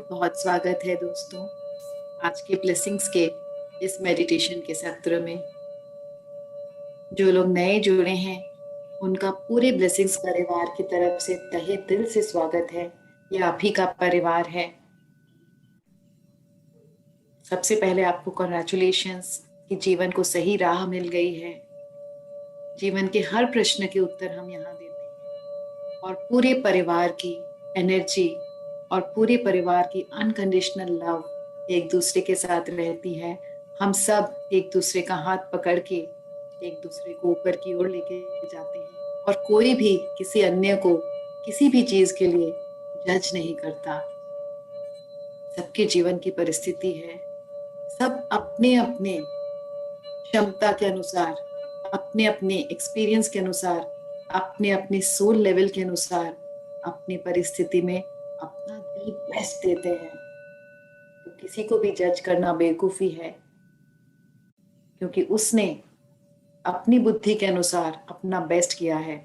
बहुत बहुत स्वागत है दोस्तों आज के ब्लेसिंग्स के इस मेडिटेशन के सत्र में। जो लोग नए जुड़े हैं उनका पूरे ब्लेसिंग्स परिवार की तरफ से तहे दिल से स्वागत है। यह आप ही का परिवार है। सबसे पहले आपको कॉन्ग्रेचुलेशंस कि जीवन को सही राह मिल गई है। जीवन के हर प्रश्न के उत्तर हम यहाँ देते हैं और पूरे परिवार की एनर्जी और पूरे परिवार की अनकंडीशनल लव एक दूसरे के साथ रहती है। हम सब एक दूसरे का हाथ पकड़ के एक दूसरे को ऊपर की ओर लेके जाते हैं और कोई भी किसी अन्य को किसी भी चीज के लिए जज नहीं करता। सबके जीवन की परिस्थिति है। सब अपने अपने क्षमता के अनुसार, अपने अपने एक्सपीरियंस के अनुसार, अपने अपने सोल लेवल के अनुसार अपनी परिस्थिति में अपना दी बेस्ट देते हैं। तो किसी को भी जज करना बेवकूफी है, क्योंकि उसने अपनी बुद्धि के अनुसार अपना बेस्ट किया है।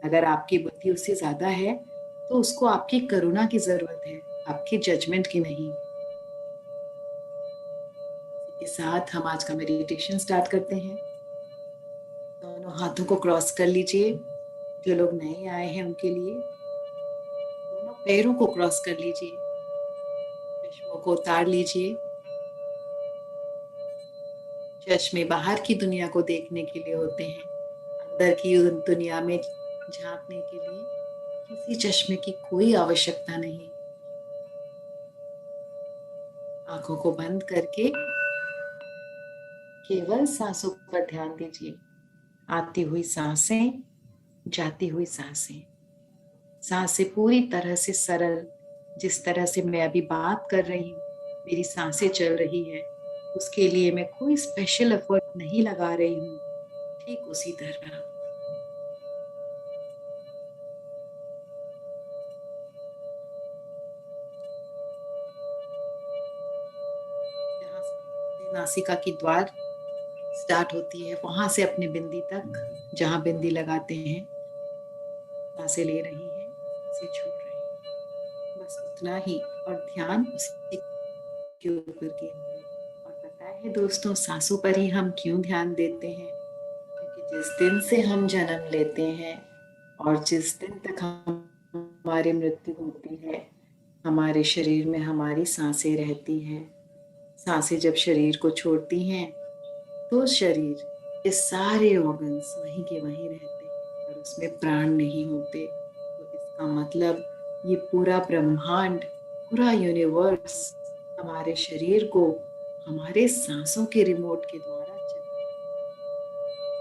अगर आपकी बुद्धि उससे ज्यादा है तो उसको आपकी करुणा की जरूरत है, आपकी जजमेंट की नहीं। इसी के साथ हम आज का मेडिटेशन स्टार्ट करते हैं। दोनों हाथों को क्रॉस कर लीजिए। जो लोग नए आए हैं उनके लिए दोनों पैरों को क्रॉस कर लीजिए। चश्मों को उतार लीजिए। चश्मे बाहर की दुनिया को देखने के लिए होते हैं, अंदर की दुनिया में झांकने के लिए किसी चश्मे की कोई आवश्यकता नहीं। आंखों को बंद करके केवल सांसों पर ध्यान दीजिए। आती हुई सांसें, जाती हुई सांसें। सांसें पूरी तरह से सरल, जिस तरह से मैं अभी बात कर रही हूँ, मेरी सांसें चल रही है, उसके लिए मैं कोई स्पेशल एफर्ट नहीं लगा रही हूँ। ठीक उसी तरह जहाँ से नासिका की द्वार स्टार्ट होती है वहां से अपनी बिंदी तक, जहां बिंदी लगाते हैं, सांसें ले रही हैं, सांसें छोड़ रही हैं, बस उतना ही। और ध्यान उसी के ऊपर केंद्रित। और पता है दोस्तों, सांसों पर ही हम क्यों ध्यान देते हैं? क्योंकि जिस दिन से हम जन्म लेते हैं और जिस दिन तक हमारी मृत्यु होती है, हमारे शरीर में हमारी सांसें रहती हैं। सांसें जब शरीर को छोड़ती हैं तो शरीर के सारे ऑर्गन्स वहीं के वहीं रहते हैं और उसमें प्राण नहीं होते। तो इसका मतलब ये पूरा ब्रह्मांड, पूरा यूनिवर्स हमारे शरीर को हमारे सांसों के रिमोट के द्वारा चलता है।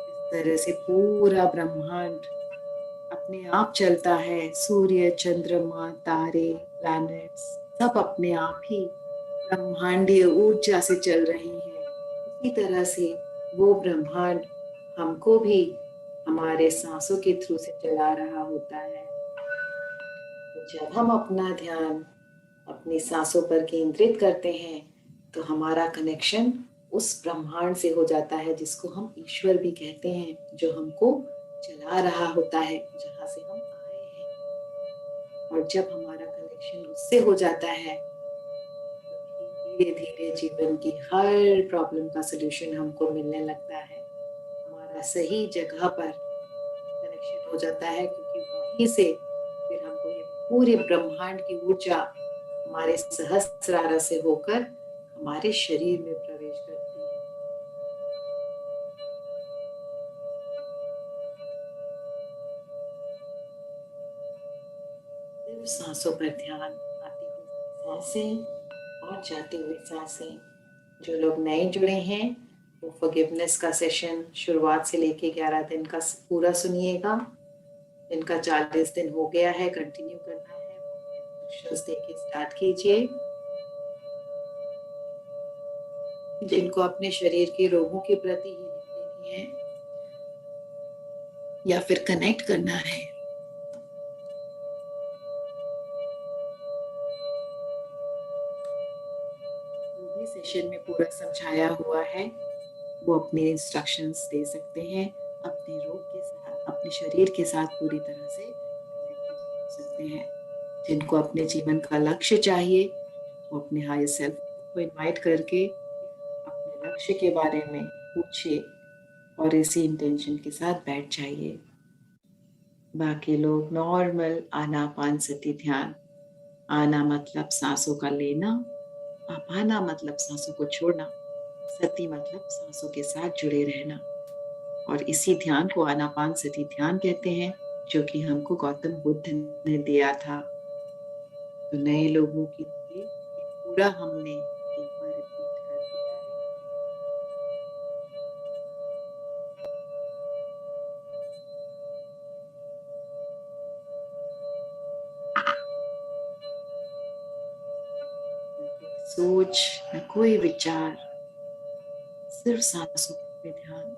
इस तरह से पूरा ब्रह्मांड अपने आप चलता है। सूर्य, चंद्रमा, तारे, प्लैनेट्स सब अपने आप ही ब्रह्मांडीय ऊर्जा से चल रही हैं। इसी तरह से वो ब्रह्मांड हमको भी हमारे सांसों के थ्रू से चला रहा होता है। तो जब हम अपना ध्यान अपनी सांसों पर केंद्रित करते हैं तो हमारा कनेक्शन उस ब्रह्मांड से हो जाता है, जिसको हम ईश्वर भी कहते हैं, जो हमको चला रहा होता है, जहाँ से हम आए हैं। और जब हमारा कनेक्शन उससे हो जाता है तो धीरे धीरे जीवन की हर प्रॉब्लम का सलूशन हमको मिलने लगता है। हमारा सही जगह पर कनेक्शन हो जाता है, क्योंकि वहीं से फिर हमको ये पूरे ब्रह्मांड की ऊर्जा हमारे सहस्रार से होकर हमारे शरीर में प्रवेश करती है। सिर्फ सांसों पर ध्यान, आती हुई सांसें और जाती हुई सांसें। जो लोग नए जुड़े हैं वो फॉरगिवनेस का सेशन शुरुआत से लेके 11 दिन का पूरा सुनिएगा। जिनका 40 दिन हो गया है, कंटिन्यू करना है, इंस्ट्रक्शंस देके स्टार्ट कीजिए। जिनको अपने शरीर के रोगों के प्रति हीलिंग देनी है या फिर कनेक्ट करना है, वो भी सेशन में पूरा समझाया हुआ है। वो अपने इंस्ट्रक्शंस दे सकते हैं, अपने रोग के साथ, अपने शरीर के साथ पूरी तरह से कनेक्ट हो सकते हैं। जिनको अपने जीवन का लक्ष्य चाहिए वो अपने हायर सेल्फ को इनवाइट करके अपने लक्ष्य के बारे में पूछिए और इसी इंटेंशन के साथ बैठ जाइए। बाकी लोग नॉर्मल आनापानसति ध्यान, आना मतलब सांसों का लेना, अपाना मतलब सांसों को छोड़ना, सति मतलब सांसों के साथ जुड़े रहना। और इसी ध्यान को आनापानसति ध्यान कहते हैं, जो कि हमको गौतम बुद्ध ने दिया था। तो नए लोगों के लिए पूरा हमने एक बार रिपीट कर दिया है। न कोई सोच, न कोई विचार, सिर्फ सांसों पे ध्यान।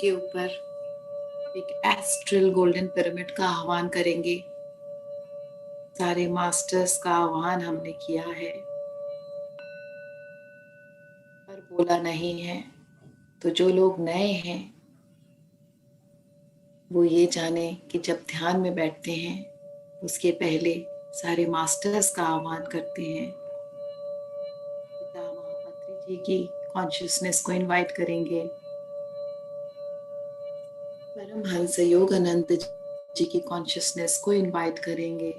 के ऊपर एक एस्ट्रल गोल्डन पिरामिड का आह्वान करेंगे। सारे मास्टर्स का आह्वान हमने किया है, पर बोला नहीं है। तो जो लोग नए हैं वो ये जाने कि जब ध्यान में बैठते हैं उसके पहले सारे मास्टर्स का आह्वान करते हैं। पिता महापत्री जी की कॉन्शियसनेस को इनवाइट करेंगे, परमहंस योगानंद जी की कॉन्शियसनेस को इनवाइट करेंगे,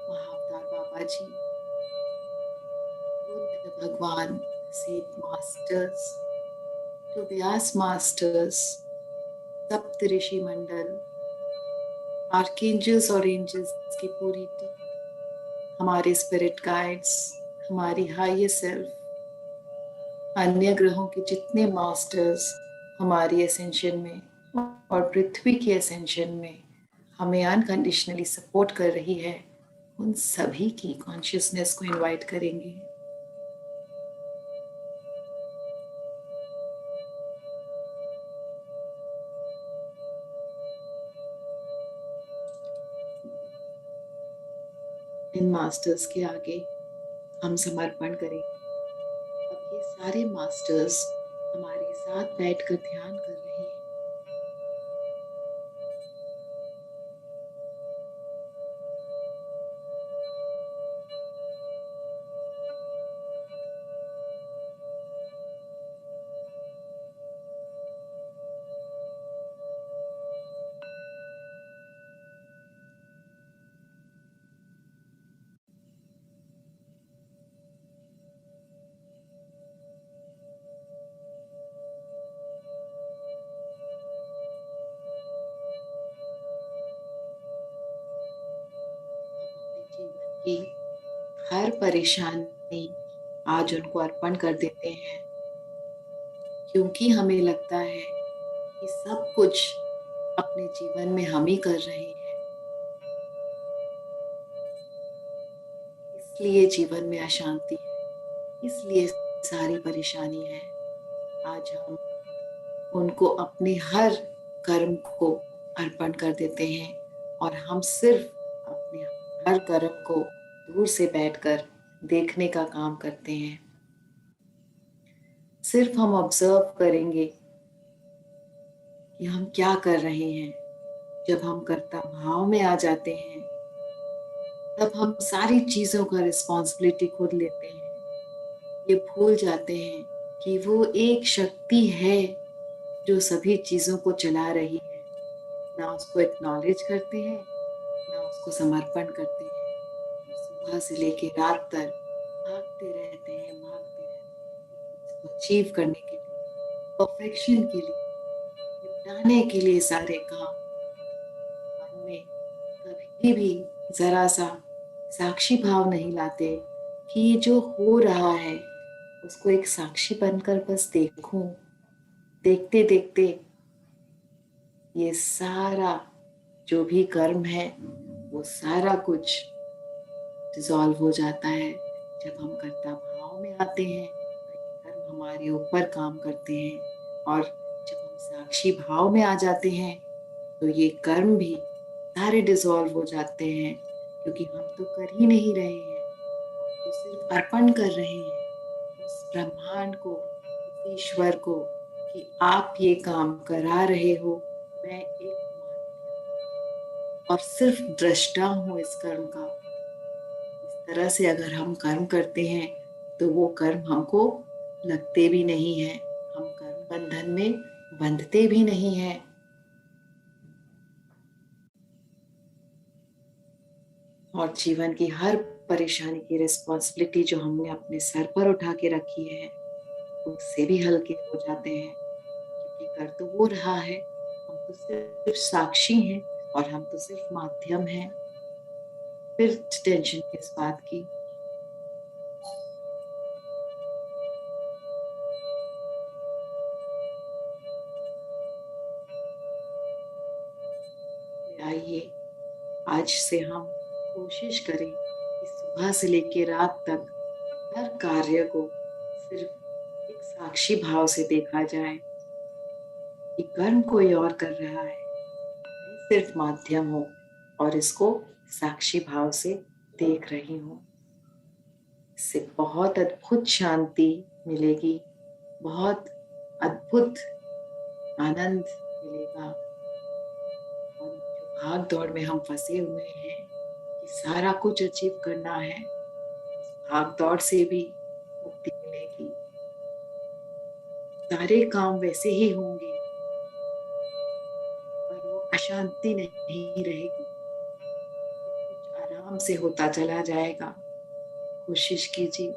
महाअवतार बाबा जी, बुद्ध भगवान, सेठ मास्टर्स, तो व्यास मास्टर्स, सप्त ऋषि मंडल, आर्कएंजल्स और एंजल्स की पूरी टीम, हमारे स्पिरिट गाइड्स, हमारी हायर सेल्फ, अन्य ग्रहों के जितने मास्टर्स हमारी एसेंशन में और पृथ्वी की एसेंशन में हमें अनकंडीशनली सपोर्ट कर रही है, उन सभी की कॉन्शियसनेस को इनवाइट करेंगे। इन मास्टर्स के आगे हम समर्पण करेंगे। अब ये सारे मास्टर्स हमारे साथ बैठकर ध्यान कर रहे हैं। जीवन की हर परेशानी आज उनको अर्पण कर देते हैं, क्योंकि हमें लगता है कि सब कुछ अपने जीवन में हम ही कर रहे हैं, इसलिए जीवन में अशांति है, इसलिए सारी परेशानी है। आज हम उनको अपने हर कर्म को अर्पण कर देते हैं और हम सिर्फ अपने हर कर्म को दूर से बैठकर देखने का काम करते हैं। सिर्फ हम ऑब्जर्व करेंगे कि हम क्या कर रहे हैं। जब हम कर्ता भाव में आ जाते हैं तब हम सारी चीजों का रिस्पॉन्सिबिलिटी खुद लेते हैं। ये भूल जाते हैं कि वो एक शक्ति है जो सभी चीजों को चला रही है। ना उसको एक्नॉलेज करते हैं, ना उसको समर्पण करते हैं। सुबह से लेके रात तक भागते रहते हैं, उसको अचीव करने के लिए, परफेक्शन के लिए, निपटाने के लिए सारे काम। हमने कभी भी जरा सा साक्षी भाव नहीं लाते कि ये जो हो रहा है उसको एक साक्षी बनकर बस देखूं। देखते देखते ये सारा जो भी कर्म है वो सारा कुछ डिसॉल्व हो जाता है। जब हम कर्ता भाव में आते हैं तो ये कर्म हमारे ऊपर काम करते हैं, और जब हम साक्षी भाव में आ जाते हैं तो ये कर्म भी सारे डिसॉल्व हो जाते हैं, क्योंकि हम तो कर ही नहीं रहे हैं, तो सिर्फ अर्पण कर रहे हैं उस ब्रह्मांड को, उस ईश्वर को कि आप ये काम करा रहे हो, मैं एक और सिर्फ दृष्टा हूं इस कर्म का। इस तरह से अगर हम कर्म करते हैं तो वो कर्म हमको लगते भी नहीं है, हम कर्म बंधन में बंधते भी नहीं हैं। और जीवन की हर परेशानी की रिस्पॉन्सिबिलिटी जो हमने अपने सर पर उठा के रखी है उससे भी हल्के हो जाते हैं, क्योंकि कर तो वो रहा है, हम तो सिर्फ साक्षी हैं और हम तो सिर्फ माध्यम हैं। फिर टेंशन किस बात की। आइए आज से हम कोशिश करें कि सुबह से लेकर रात तक हर कार्य को सिर्फ एक साक्षी भाव से देखा जाए। ये कर्म कोई और कर रहा है, मैं सिर्फ माध्यम हूँ और इसको साक्षी भाव से देख रही हूँ। इससे बहुत अद्भुत शांति मिलेगी, बहुत अद्भुत आनंद मिलेगा। और जो भाग दौड़ में हम फंसे हुए हैं कि सारा कुछ अचीव करना है, उस भाग दौड़ से भी मुक्ति मिलेगी। सारे काम वैसे ही होंगे पर वो अशांति नहीं रहेगी, सब कुछ आराम से होता चला जाएगा। कोशिश कीजिए।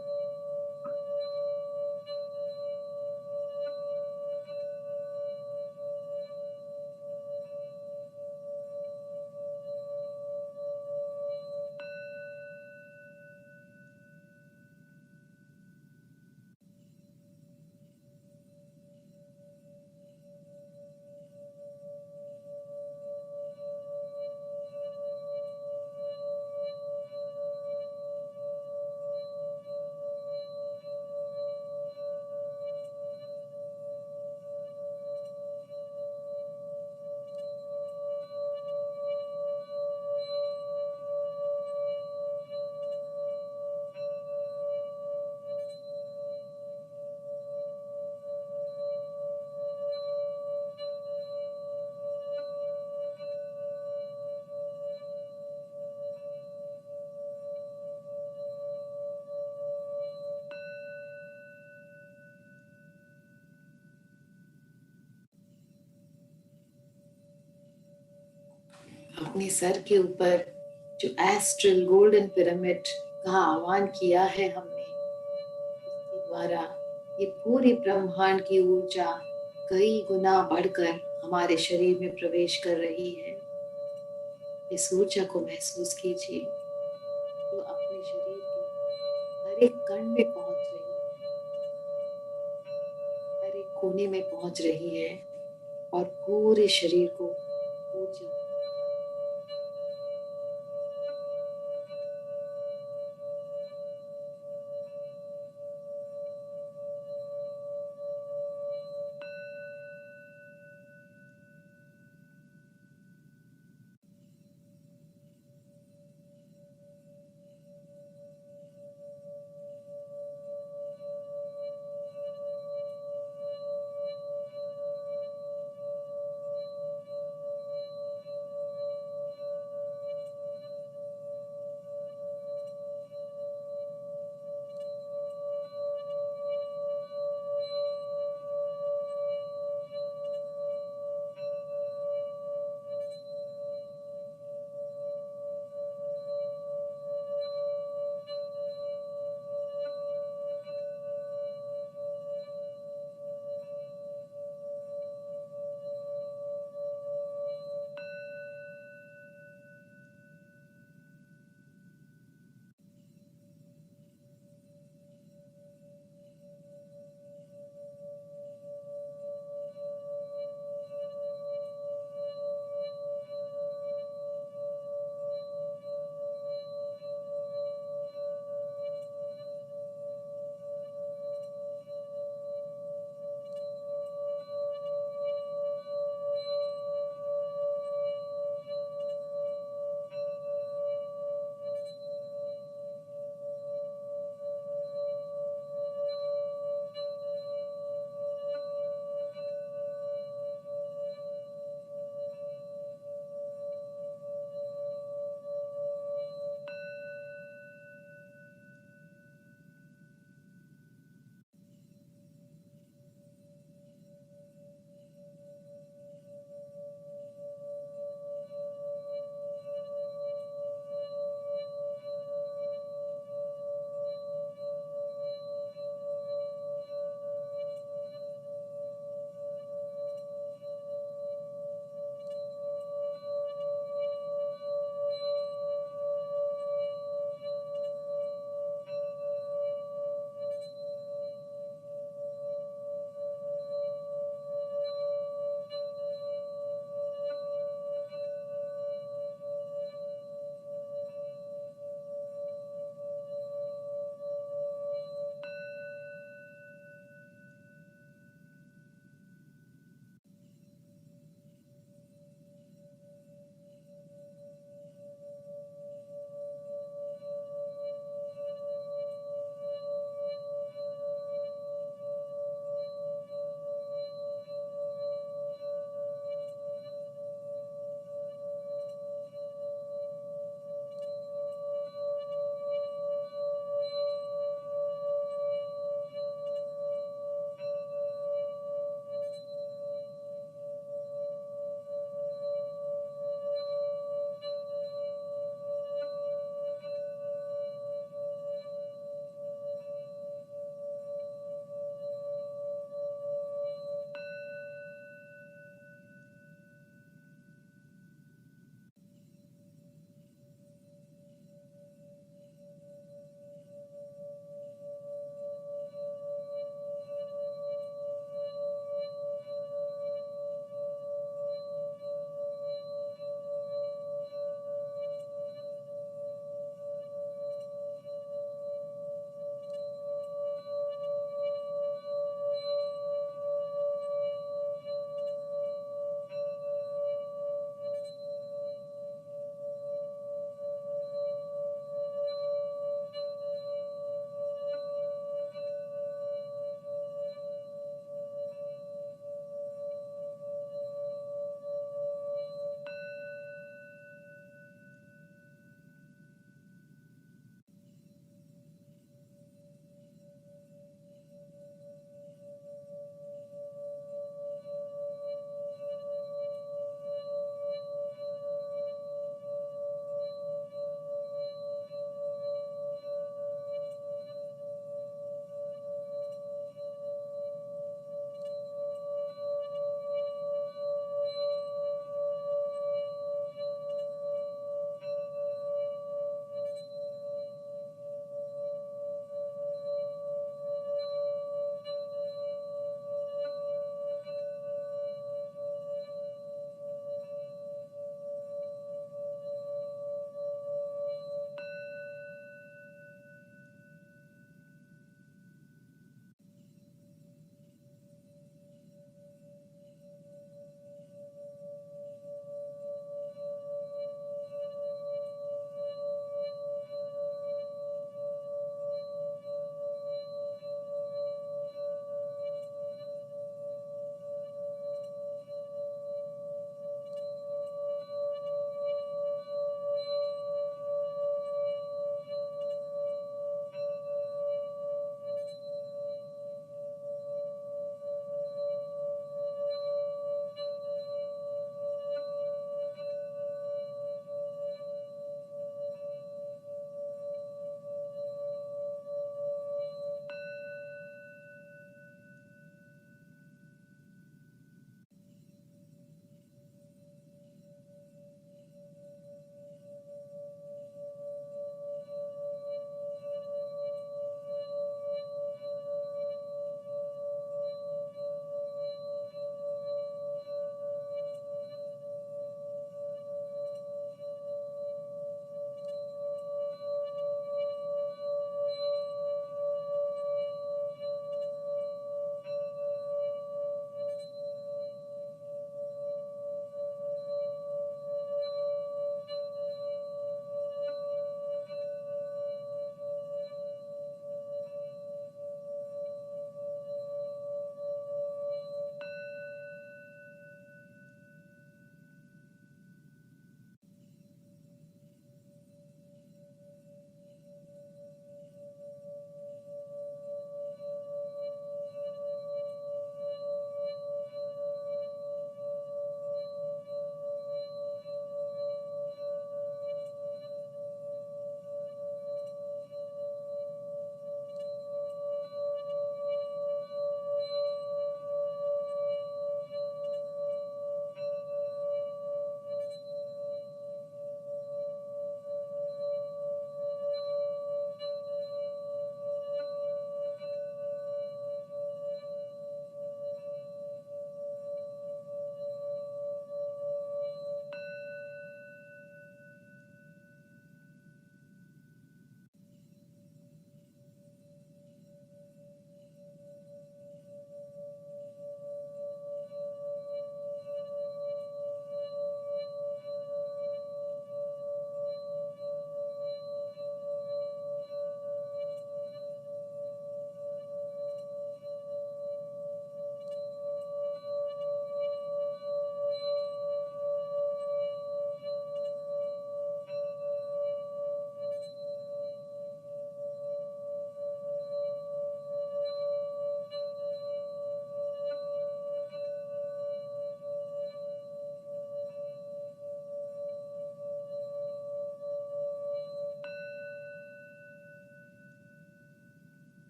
अपने सर के ऊपर जो एस्ट्रल गोल्डन पिरामिड का आह्वान किया है हमने, उसके द्वारा ये पूरी ब्रह्मांड की ऊर्जा कई गुना बढ़कर हमारे शरीर में प्रवेश कर रही है। इस ऊर्जा को महसूस कीजिए जो अपने शरीर के हर एक कण में पहुंच रही है, हर एक कोने में पहुंच रही है और पूरे शरीर को ऊर्जा।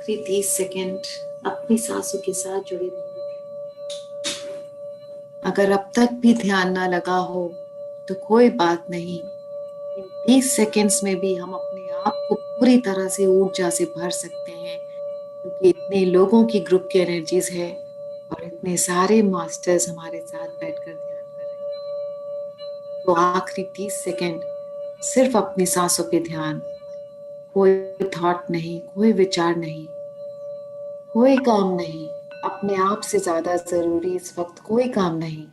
आखिरी 30 सेकंड अपनी सांसों के साथ जुड़े रहिए। अगर अब तक भी ध्यान ना लगा हो तो कोई बात नहीं, इन 30 सेकंड्स में भी हम अपने आप को पूरी तरह से ऊर्जा से भर सकते हैं, क्योंकि इतने लोगों की ग्रुप की एनर्जीज है और इतने सारे मास्टर्स हमारे साथ बैठकर ध्यान कर रहे हैं। तो आखिरी 30 सेकंड सिर्फ अपनी सांसों पे ध्यान, कोई थॉट नहीं, कोई विचार नहीं, कोई काम नहीं। अपने आप से ज्यादा जरूरी इस वक्त कोई काम नहीं।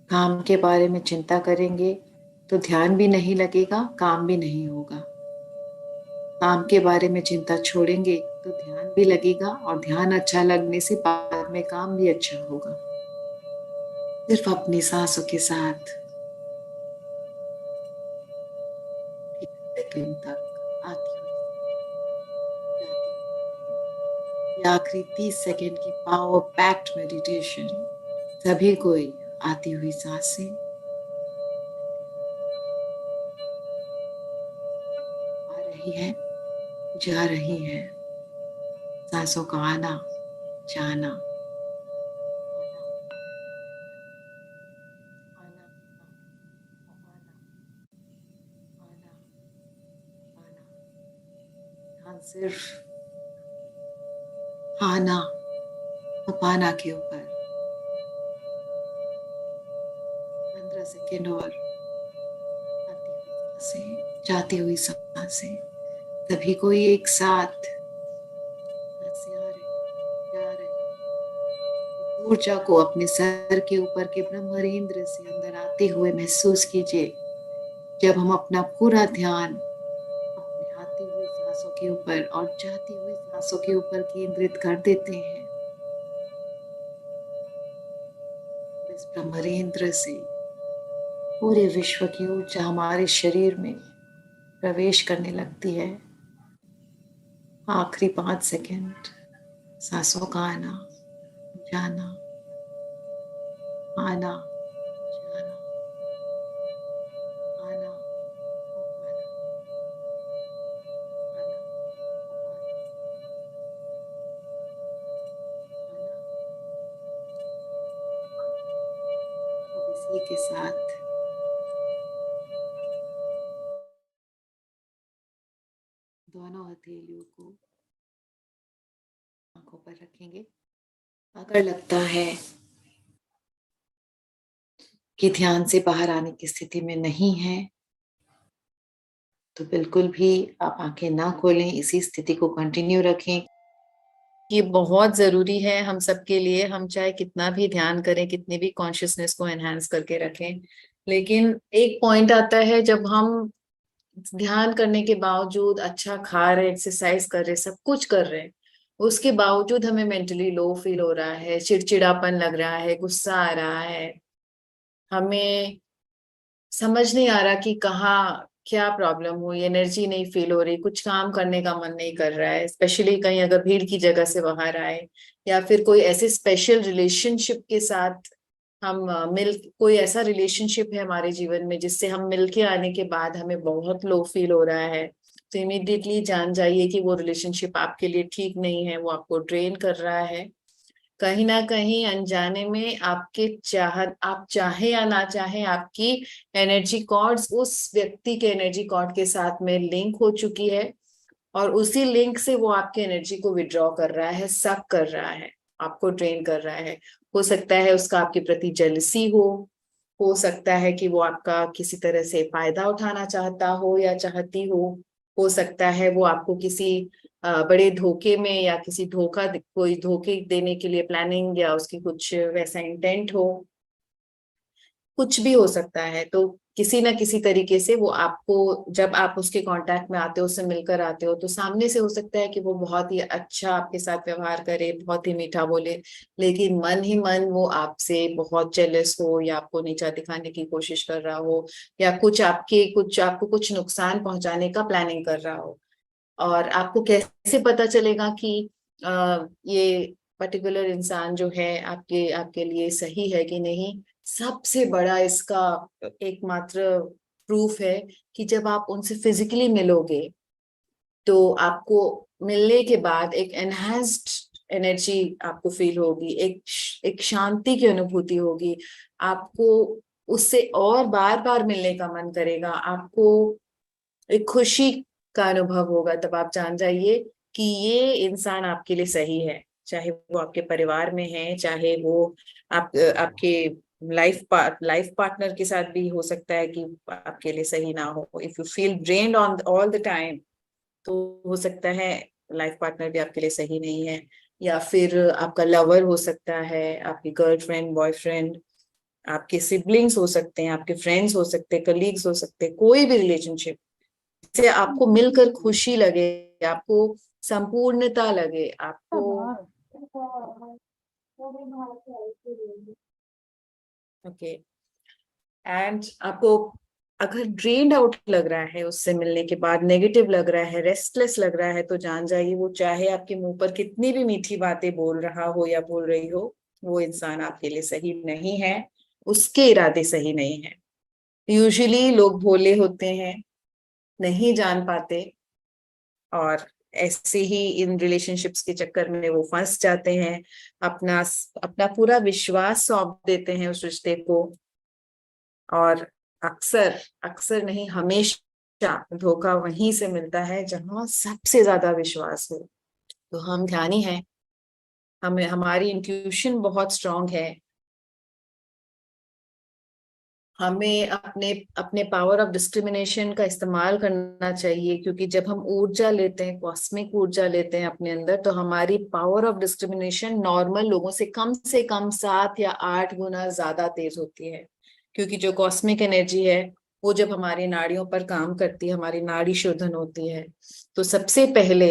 काम के बारे में चिंता करेंगे तो ध्यान भी नहीं लगेगा, काम भी नहीं होगा। काम के बारे में चिंता छोड़ेंगे तो ध्यान भी लगेगा और ध्यान अच्छा लगने से बाद में काम भी अच्छा होगा। सिर्फ अपनी सांसों के साथ सेकंड तक आती हुई जाती हुई, ये आखिरी 30 सेकंड की पावर पैक्ड मेडिटेशन सभी कोई आती हुई सांसें आ रही है, जा रही है। सांसों का आना जाना, आना आना आना आना आना। ध्यान सिर्फ आना पाना के ऊपर 15 सेकेंड और आती हुई सांसें, जाती हुई सांसें, सभी कोई एक साथ सांसें आ रही, जा रही। ऊर्जा को अपने सर के ऊपर के ब्रह्मरेंद्र से अंदर आते हुए महसूस कीजिए। जब हम अपना पूरा ध्यान अपने आती हुई सांसों के ऊपर और जाती हुई सांसों के ऊपर केंद्रित कर देते हैं, इस ब्रह्मरेंद्र से पूरे विश्व की ऊर्जा हमारे शरीर में प्रवेश करने लगती है। आखिरी 5 सेकंड सांसों का आना जाना, आना जाना, आना और आना, आना और आना। अब इसी के साथ दोनों हथेलियों को आंखों पर रखेंगे। अगर लगता है कि ध्यान से बाहर आने की स्थिति में नहीं है तो बिल्कुल भी आप आंखें ना खोलें, इसी स्थिति को कंटिन्यू रखें। ये बहुत जरूरी है हम सबके लिए। हम चाहे कितना भी ध्यान करें, कितनी भी कॉन्शियसनेस को एनहांस करके रखें, लेकिन एक पॉइंट आता है जब हम ध्यान करने के बावजूद अच्छा खा रहे, एक्सरसाइज कर रहे, सब कुछ कर रहे हैं, उसके बावजूद हमें मेंटली लो फील हो रहा है, चिड़चिड़ापन लग रहा है, गुस्सा आ रहा है, हमें समझ नहीं आ रहा कि कहाँ क्या प्रॉब्लम हुई, एनर्जी नहीं फील हो रही, कुछ काम करने का मन नहीं कर रहा है, स्पेशली कहीं अगर भीड़ की जगह से बाहर आए या फिर कोई ऐसे स्पेशल रिलेशनशिप के साथ हम मिल, कोई ऐसा रिलेशनशिप है हमारे जीवन में जिससे हम मिलके आने के बाद हमें बहुत लो फील हो रहा है, तो इमीडिएटली जान जाइए कि वो रिलेशनशिप आपके लिए ठीक नहीं है, वो आपको ड्रेन कर रहा है। कहीं ना कहीं अनजाने में आपके आप चाहे या ना चाहे आपकी एनर्जी कॉर्ड्स उस व्यक्ति के एनर्जी कॉर्ड के साथ में लिंक हो चुकी है और उसी लिंक से वो आपके एनर्जी को विड्रॉ कर रहा है, सक कर रहा है, आपको ड्रेन कर रहा है। हो सकता है उसका आपके प्रति जेलसी हो सकता है कि वो आपका किसी तरह से फायदा उठाना चाहता हो या चाहती हो सकता है वो आपको किसी बड़े धोखे में या किसी कोई धोखे देने के लिए प्लानिंग या उसकी कुछ वैसा इंटेंट हो, कुछ भी हो सकता है। तो किसी ना किसी तरीके से वो आपको, जब आप उसके कांटेक्ट में आते हो, उससे मिलकर आते हो, तो सामने से हो सकता है कि वो बहुत ही अच्छा आपके साथ व्यवहार करे, बहुत ही मीठा बोले, लेकिन मन ही मन वो आपसे बहुत जेलस हो या आपको नीचा दिखाने की कोशिश कर रहा हो या कुछ आपको कुछ नुकसान पहुंचाने का प्लानिंग कर रहा हो। और आपको कैसे पता चलेगा कि ये पर्टिकुलर इंसान जो है आपके आपके लिए सही है कि नहीं? सबसे बड़ा इसका एकमात्र प्रूफ है कि जब आप उनसे फिजिकली मिलोगे तो आपको मिलने के बाद एक एनहांस्ड एनर्जी आपको फील होगी, एक शांति की अनुभूति होगी, आपको उससे और बार बार मिलने का मन करेगा, आपको एक खुशी का अनुभव होगा। तब आप जान जाइए कि ये इंसान आपके लिए सही है, चाहे वो आपके परिवार में है, चाहे वो आपके लाइफ पार्टनर के साथ भी हो सकता है कि आपके लिए सही ना हो। If you feel drained on all the time, तो हो सकता है लाइफ पार्टनर भी आपके लिए सही नहीं है, या फिर आपका लवर हो सकता है, आपकी गर्लफ्रेंड, बॉयफ्रेंड, आपके सिबलिंग्स हो सकते हैं, आपके फ्रेंड्स हो सकते हैं, कलीग्स हो सकते हैं, कोई भी रिलेशनशिप से आपको मिलकर खुशी लगे, आपको संपूर्णता लगे, आपको ओके, एंड आपको अगर ड्रेन्ड आउट लग रहा है, उससे मिलने के बाद नेगेटिव लग रहा है, रेस्टलेस लग रहा है, तो जान जाइए वो चाहे आपके मुंह पर कितनी भी मीठी बातें बोल रहा हो या बोल रही हो, वो इंसान आपके लिए सही नहीं है, उसके इरादे सही नहीं है। यूजुअली लोग भोले होते हैं, नहीं जान पाते, और ऐसे ही इन रिलेशनशिप्स के चक्कर में वो फंस जाते हैं, अपना अपना पूरा विश्वास सौंप देते हैं उस रिश्ते को, और अक्सर अक्सर नहीं, हमेशा धोखा वहीं से मिलता है जहां सबसे ज्यादा विश्वास हो। तो हम ध्यानी हैं, हमें हमारी इंट्यूशन बहुत स्ट्रांग है, हमें अपने अपने पावर ऑफ डिस्क्रिमिनेशन का इस्तेमाल करना चाहिए, क्योंकि जब हम ऊर्जा लेते हैं, कॉस्मिक ऊर्जा लेते हैं अपने अंदर, तो हमारी पावर ऑफ डिस्क्रिमिनेशन नॉर्मल लोगों से कम 7 या 8 गुना ज्यादा तेज होती है। क्योंकि जो कॉस्मिक एनर्जी है वो जब हमारी नाड़ियों पर काम करती है, हमारी नाड़ी शोधन होती है, तो सबसे पहले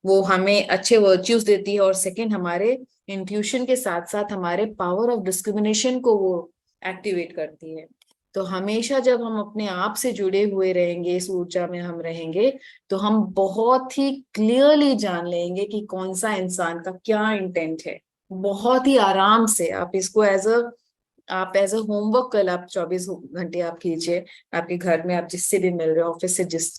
वो हमें अच्छे वर्च्यूज देती है, और सेकंड हमारे इंट्यूशन के साथ साथ हमारे पावर ऑफ डिस्क्रिमिनेशन को वो एक्टिवेट करती है। तो हमेशा जब हम अपने आप से जुड़े हुए रहेंगे, इस ऊर्जा में हम रहेंगे, तो हम बहुत ही क्लियरली जान लेंगे कि कौन सा इंसान का क्या इंटेंट है। बहुत ही आराम से आप इसको एज अ होमवर्क कल आप 24 घंटे आप कीजिए, आपके घर में आप जिससे भी मिल रहे हो,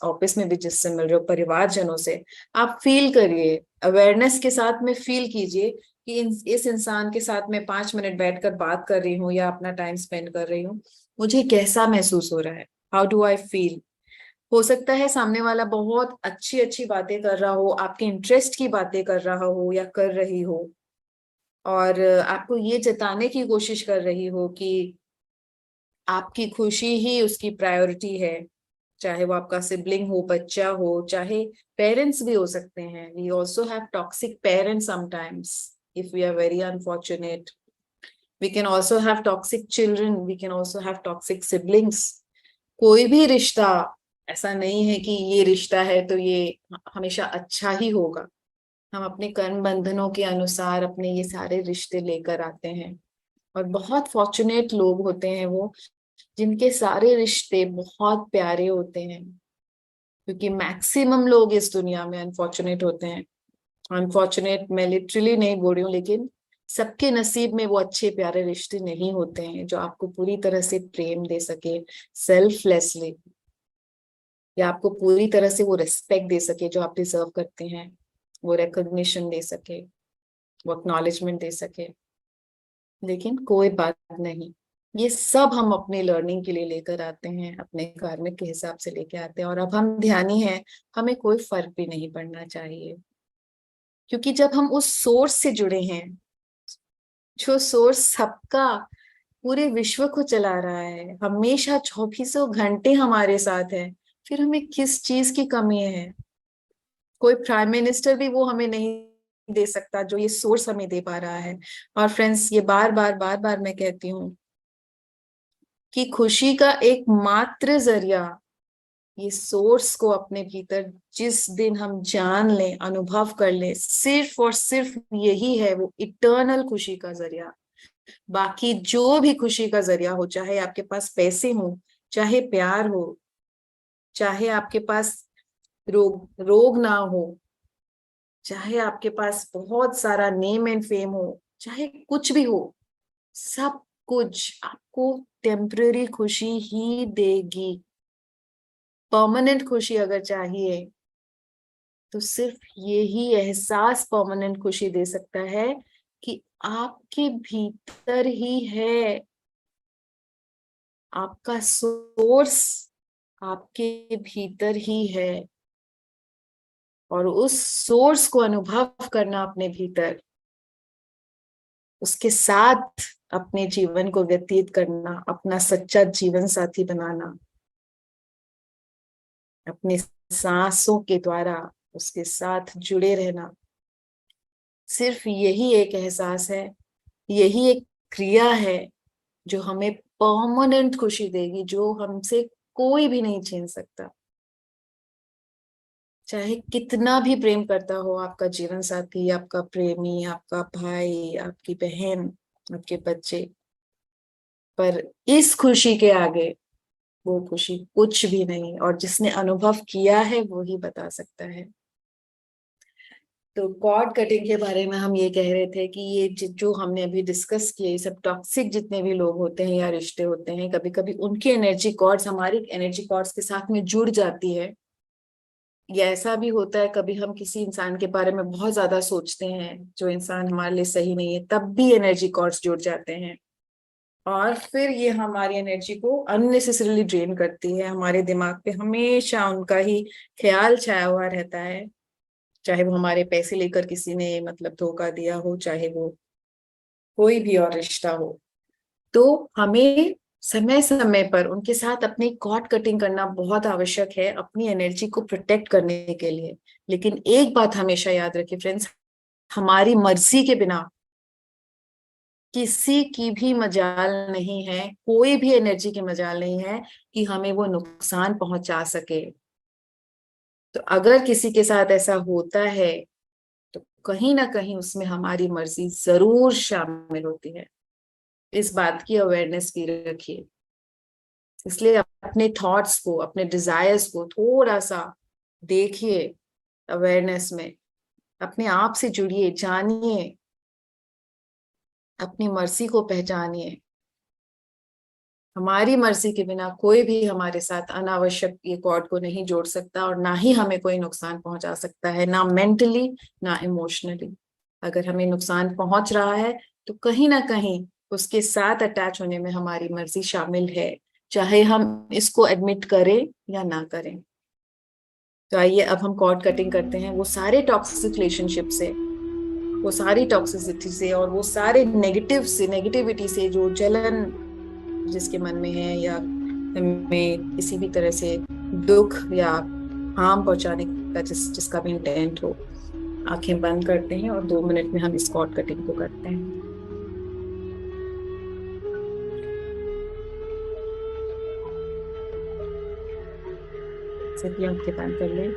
ऑफिस में भी जिससे मिल रहे हो, परिवारजनों से, आप फील करिए, अवेयरनेस के साथ में फील कीजिए कि इस इंसान के साथ मैं 5 मिनट बैठकर बात कर रही हूँ या अपना टाइम स्पेंड कर रही हूँ, मुझे कैसा महसूस हो रहा है, हाउ डू आई फील। हो सकता है सामने वाला बहुत अच्छी अच्छी बातें कर रहा हो, आपके इंटरेस्ट की बातें कर रहा हो या कर रही हो, और आपको ये जताने की कोशिश कर रही हो कि आपकी खुशी ही उसकी प्रायोरिटी है, चाहे वो आपका सिबलिंग हो, बच्चा हो, चाहे पेरेंट्स भी हो सकते हैं। We also have toxic parents sometimes, if we are very unfortunate. We can also have toxic children, we can also have toxic siblings. कोई भी रिश्ता ऐसा नहीं है कि ये रिश्ता है तो ये हमेशा अच्छा ही होगा। हम अपने कर्म बंधनों के अनुसार अपने ये सारे रिश्ते लेकर आते हैं, और बहुत फॉर्चुनेट लोग होते हैं वो, जिनके सारे रिश्ते बहुत प्यारे होते हैं, क्योंकि मैक्सिमम लोग इस दुनिया में अनफॉर्चुनेट होते हैं। अनफॉर्चुनेट मैं लिटरली नहीं बोल रही हूँ, लेकिन सबके नसीब में वो अच्छे प्यारे रिश्ते नहीं होते हैं जो आपको पूरी तरह से प्रेम दे सके सेल्फलेसली, या आपको पूरी तरह से वो रिस्पेक्ट दे सके जो आप डिजर्व करते हैं, वो रिकॉग्निशन दे सके, वो एक्नॉलेजमेंट दे सके। लेकिन कोई बात नहीं, ये सब हम अपने लर्निंग के लिए लेकर आते हैं, अपने कार्मिक के हिसाब से लेके आते हैं, और अब हम ध्यानी हैं, हमें कोई फर्क भी नहीं पड़ना चाहिए, क्योंकि जब हम उस सोर्स से जुड़े हैं, जो सोर्स सबका, पूरे विश्व को चला रहा है, हमेशा 2400 घंटे हमारे साथ है, फिर हमें किस चीज की कमी है। कोई प्राइम मिनिस्टर भी वो हमें नहीं दे सकता जो ये सोर्स हमें दे पा रहा है। और फ्रेंड्स, ये बार बार मैं कहती हूँ कि खुशी का एकमात्र जरिया, ये सोर्स को अपने भीतर जिस दिन हम जान लें, अनुभव कर लें, सिर्फ और सिर्फ यही है वो इटर्नल खुशी का जरिया। बाकी जो भी खुशी का जरिया हो, चाहे आपके पास पैसे हो, चाहे प्यार हो, चाहे आपके पास रोग ना हो, चाहे आपके पास बहुत सारा नेम एंड फेम हो, चाहे कुछ भी हो, सब कुछ आपको टेम्पररी खुशी ही देगी। परमानेंट खुशी अगर चाहिए तो सिर्फ यही एहसास परमानेंट खुशी दे सकता है कि आपके भीतर ही है, आपका सोर्स आपके भीतर ही है, और उस सोर्स को अनुभव करना अपने भीतर, उसके साथ अपने जीवन को व्यतीत करना, अपना सच्चा जीवन साथी बनाना, अपने सांसों के द्वारा उसके साथ जुड़े रहना, सिर्फ यही एक एहसास है, यही एक क्रिया है जो हमें परमानेंट खुशी देगी, जो हमसे कोई भी नहीं छीन सकता। चाहे कितना भी प्रेम करता हो आपका जीवन साथी, आपका प्रेमी, आपका भाई, आपकी बहन, आपके बच्चे, पर इस खुशी के आगे वो खुशी कुछ भी नहीं, और जिसने अनुभव किया है वो ही बता सकता है। तो कॉर्ड कटिंग के बारे में हम ये कह रहे थे कि ये जो हमने अभी डिस्कस किए, ये सब टॉक्सिक जितने भी लोग होते हैं या रिश्ते होते हैं, कभी कभी उनकी एनर्जी कॉर्ड्स हमारी एनर्जी कॉर्ड्स के साथ में जुड़ जाती है। या ऐसा भी होता है कभी हम किसी इंसान के बारे में बहुत ज्यादा सोचते हैं जो इंसान हमारे लिए सही नहीं है, तब भी एनर्जी कॉर्ड्स जुड़ जाते हैं, और फिर ये हमारी एनर्जी को अननेसेसरीली ड्रेन करती है। हमारे दिमाग पे हमेशा उनका ही ख्याल छाया हुआ रहता है, चाहे वो हमारे पैसे लेकर किसी ने मतलब धोखा दिया हो, चाहे वो कोई भी और रिश्ता हो। तो हमें समय समय पर उनके साथ अपनी कॉर्ड कटिंग करना बहुत आवश्यक है अपनी एनर्जी को प्रोटेक्ट करने के लिए। लेकिन एक बात हमेशा याद रखिए फ्रेंड्स, हमारी मर्जी के बिना किसी की भी मजाल नहीं है, कोई भी एनर्जी की मजाल नहीं है कि हमें वो नुकसान पहुंचा सके। तो अगर किसी के साथ ऐसा होता है तो कहीं ना कहीं उसमें हमारी मर्जी जरूर शामिल होती है। इस बात की अवेयरनेस भी रखिए। इसलिए अपने थॉट्स को, अपने डिजायर्स को थोड़ा सा देखिए, अवेयरनेस में अपने आप से जुड़िए, जानिए, अपनी मर्जी को पहचानिए। हमारी मर्जी के बिना कोई भी हमारे साथ अनावश्यक ये कॉर्ड को नहीं जोड़ सकता, और ना ही हमें कोई नुकसान पहुंचा सकता है, ना मेंटली ना इमोशनली। अगर हमें नुकसान पहुंच रहा है तो कहीं ना कहीं उसके साथ अटैच होने में हमारी मर्जी शामिल है, चाहे हम इसको एडमिट करें या ना करें। तो आइए अब हम कॉर्ड कटिंग करते हैं वो सारे टॉक्सिक रिलेशनशिप से, वो सारी टॉक्सिसिटी से, और वो सारे नेगेटिव से, नेगेटिविटी से, जो जलन जिसके मन में है, या हमें किसी भी तरह से दुख या हार्म पहुंचाने का जिसका भी इंटेंट हो। आंखें बंद करते हैं और 2 मिनट में हम इस कॉर्ड कटिंग को करते हैं। सिर्फ आंखें बंद कर ले।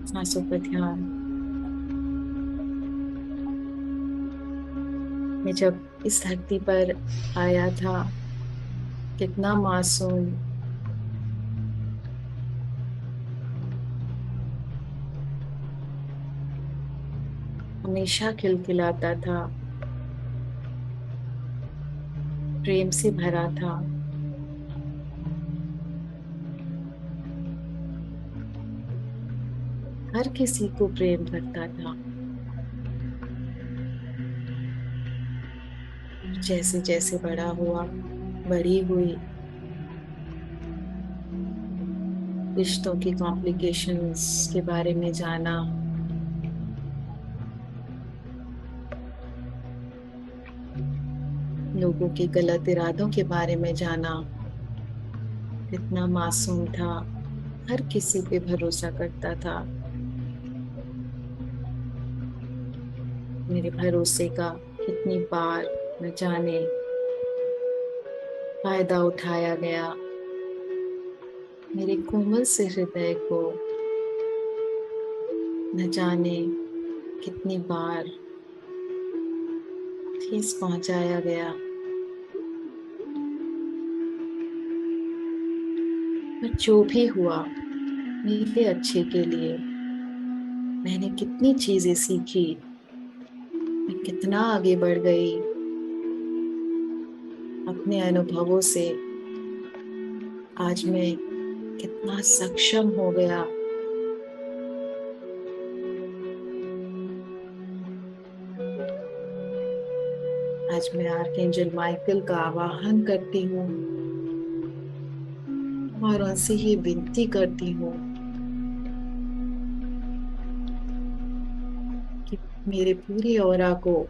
सांसों पर ध्यान। मैं जब इस धरती पर आया था, कितना मासूम, हमेशा खिलखिलाता था, प्रेम से भरा था। हर किसी को प्रेम करता था। जैसे जैसे बड़ा हुआ, बड़ी हुई, रिश्तों की कॉम्प्लिकेशंस के बारे में जाना, लोगों के गलत इरादों के बारे में जाना। कितना मासूम था, हर किसी पे भरोसा करता था। मेरे भरोसे का कितनी बार न जाने फायदा उठाया गया। मेरे कोमल से हृदय को न जाने कितनी बार ठेस पहुंचाया गया। पर जो भी हुआ मेरे अच्छे के लिए। मैंने कितनी चीजें सीखी, मैं कितना आगे बढ़ गई। अपने अनुभवों से आज मैं कितना सक्षम हो गया। आज मैं आर्कएंजल माइकल का आवाहन करती हूँ और उनसे ये विनती करती हूँ कि मेरे पूरी ऑरा को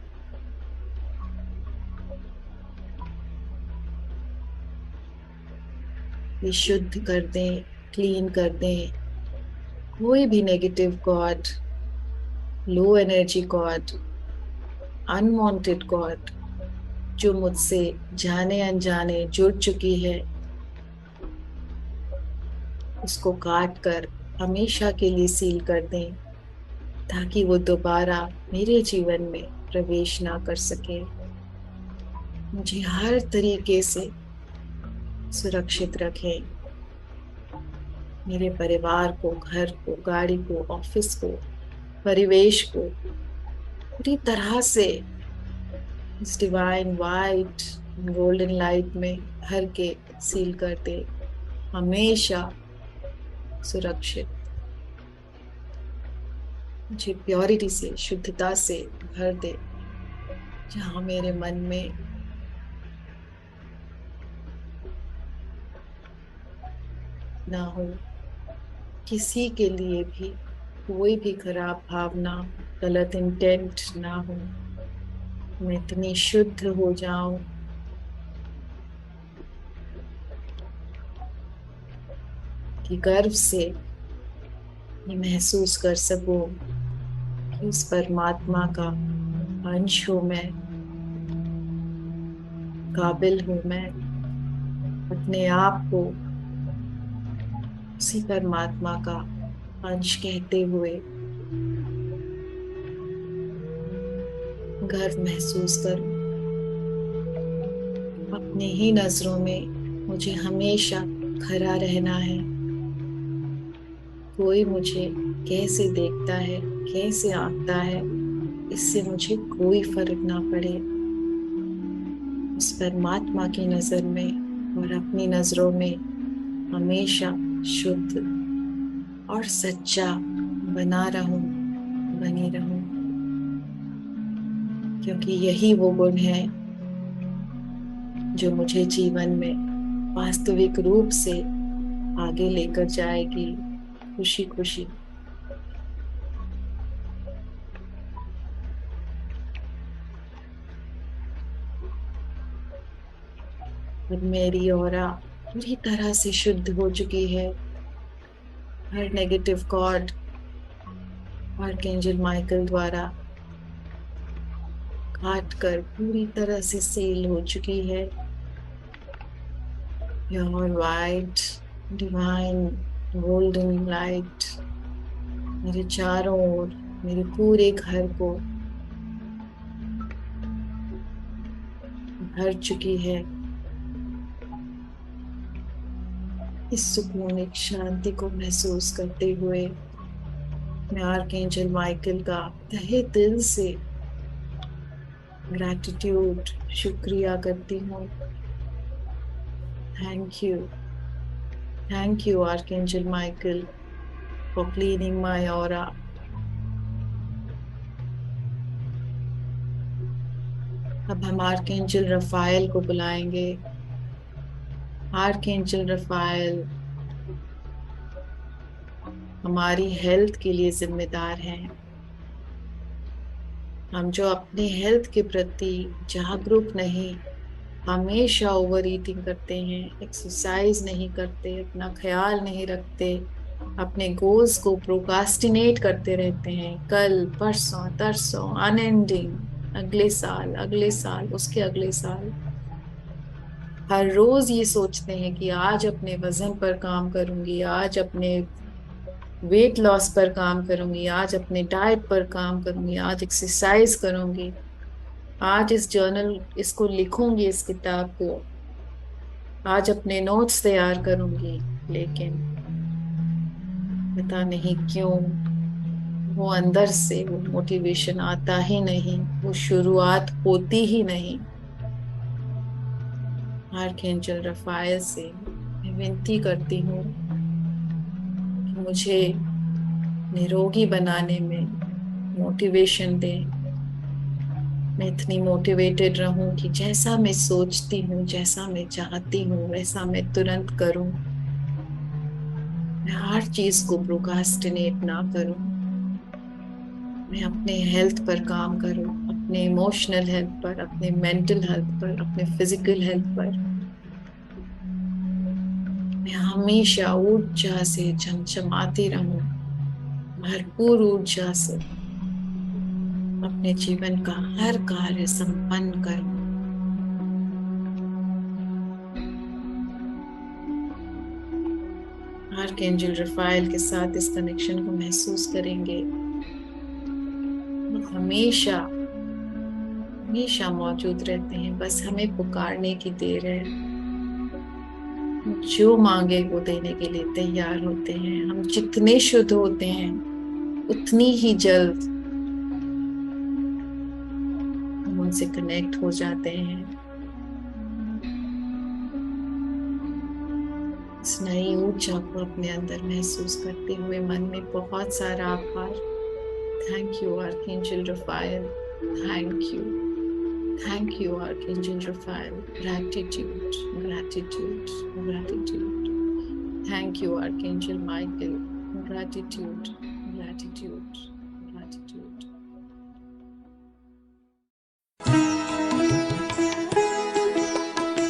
ये शुद्ध कर दें, क्लीन कर दें। कोई भी negative cord, low energy cord, unwanted cord जो मुझसे जाने अनजाने जुड़ चुकी है, उसको काट कर हमेशा के लिए सील कर दें, ताकि वो दोबारा मेरे जीवन में प्रवेश ना कर सके। मुझे हर तरीके से सुरक्षित रखें। मेरे परिवार को, घर को, गाड़ी को, ऑफिस को, परिवेश को पूरी तरह से इस डिवाइन वाइट गोल्डन लाइट में भर के सील कर दे, हमेशा सुरक्षित। मुझे प्योरिटी से, शुद्धता से भर दे, जहां मेरे मन में ना हो किसी के लिए भी कोई भी खराब भावना, गलत इंटेंट ना हो। मैं इतनी शुद्ध हो जाऊं कि गर्व से ये महसूस कर सकूं कि उस परमात्मा का अंश हूं मैं, काबिल हूं मैं अपने आप को उसी परमात्मा का अंश कहते हुए गर्व महसूस करूं। अपने ही नजरों में मुझे हमेशा खरा रहना है। कोई मुझे कैसे देखता है, कैसे आंकता है, इससे मुझे कोई फर्क ना पड़े। उस परमात्मा की नजर में और अपनी नजरों में हमेशा शुद्ध और सच्चा बना रहूं, बनी रहूं, क्योंकि यही वो गुण है जो मुझे जीवन में वास्तविक रूप से आगे लेकर जाएगी, खुशी खुशी। और मेरी ऑरा पूरी तरह से शुद्ध हो चुकी है। हर नेगेटिव कॉर्ड आर्कएंजल माइकल द्वारा काट कर पूरी तरह से सील हो चुकी है। Pure white divine golden light मेरे चारों ओर, मेरे पूरे घर को भर चुकी है। इस सुकून, एक शांति को महसूस करते हुए मैं आर्कएंजल माइकल का तहे दिल से ग्रैटिट्यूड, शुक्रिया करती हूँ। Thank you archangel Michael for cleaning my aura. अब हम आर्कएंजल रफाएल को बुलाएंगे। आर्कएंजल रफाएल हमारी हेल्थ के लिए जिम्मेदार हैं। हम जो अपने हेल्थ के प्रति जागरूक नहीं, हमेशा ओवर ईटिंग करते हैं, एक्सरसाइज नहीं करते, अपना ख्याल नहीं रखते, अपने गोल्स को प्रोकास्टिनेट करते रहते हैं, कल परसों तरसों अनएंडिंग, अगले साल उसके अगले साल। हर रोज ये सोचते हैं कि आज अपने वजन पर काम करूंगी, आज अपने वेट लॉस पर काम करूंगी, आज अपने डाइट पर काम करूंगी, आज एक्सरसाइज करूंगी, आज इस जर्नल इसको लिखूंगी, इस किताब को आज अपने नोट्स तैयार करूंगी। लेकिन पता नहीं क्यों वो अंदर से वो मोटिवेशन आता ही नहीं, वो शुरुआत होती ही नहीं। आर्कएंजल रफाएल से मैं विनती करती हूँ कि मुझे निरोगी बनाने में मोटिवेशन दें। मैं इतनी मोटिवेटेड रहूं कि जैसा मैं सोचती हूँ, जैसा मैं चाहती हूँ, वैसा मैं तुरंत करूं। मैं हर चीज को प्रोक्रास्टिनेट ना करूं। मैं अपने हेल्थ पर काम करूं, अपने इमोशनल हेल्थ पर, अपने मेंटल हेल्थ पर, अपने फिजिकल हेल्थ पर। मैं हमेशा ऊर्जा से झमझमाती रहूं, भरपूर ऊर्जा से अपने जीवन का हर कार्य संपन्न करूं। आर्कएंजल रफाएल के साथ इस कनेक्शन को महसूस करेंगे। वो हमेशा हमेशा मौजूद रहते हैं, बस हमें पुकारने की देर है। जो मांगे वो देने के लिए तैयार होते हैं। हम जितने शुद्ध होते हैं उतनी ही जल्द हम उनसे कनेक्ट हो जाते हैं। इस नई ऊर्जा को अपने अंदर महसूस करते हुए मन में बहुत सारा आभार। Thank you archangel Raphael, thank you, thank you archangel Raphael. Gratitude, gratitude, gratitude. Thank you archangel Michael, gratitude, gratitude.